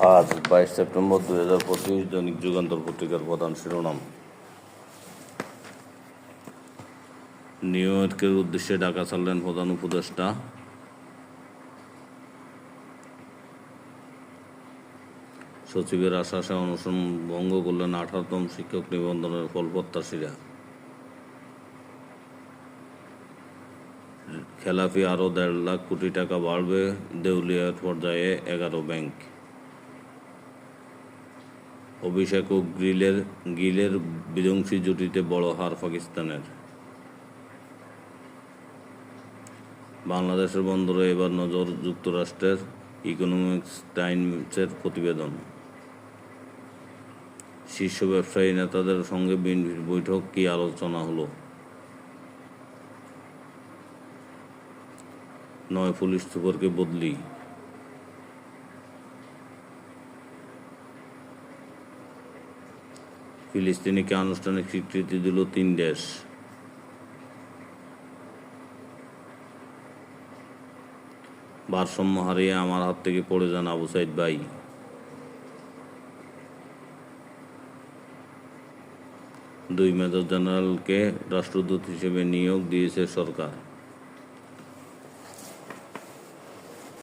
আজ 22 সেপ্টেম্বর 2025, দৈনিক যুগান্তর পত্রিকার প্রধান শিরোনাম। নিউ ইয়র্কের উদ্দেশ্যে ঢাকা ছাড়লেন প্রধান উপদেষ্টা। সচিবের আশ্বাসে অনশন ভঙ্গ করলেন 18তম শিক্ষক নিবন্ধনের ফল প্রত্যাশীরা। খেলাপি আরও 1.5 লাখ কোটি টাকা বাড়বে, দেউলিয়ার পর্যায়ে 11 ব্যাংক। অভিষেক ও গিলের বিধ্বংসী জুটিতে বড় হার পাকিস্তানের। বাংলাদেশের বন্দরে এবার নজর যুক্তরাষ্ট্রের, ইকোনমিক্স টাইমসের প্রতিবেদন। শীর্ষ ব্যবসায়ী নেতাদের সঙ্গে বিএনপির বৈঠক, কী আলোচনা হলো? 9 পুলিশ সুপারকে বদলি। ফিলিস্তিনিকে আনুষ্ঠানিক স্বীকৃতি দিল 3 দেশ। ভারসাম্য হারিয়ে আমার হাত থেকে পড়ে যান আবু সাইদ ভাই। 2 মেজর জেনারেলকে রাষ্ট্রদূত হিসেবে নিয়োগ দিয়েছে সরকার।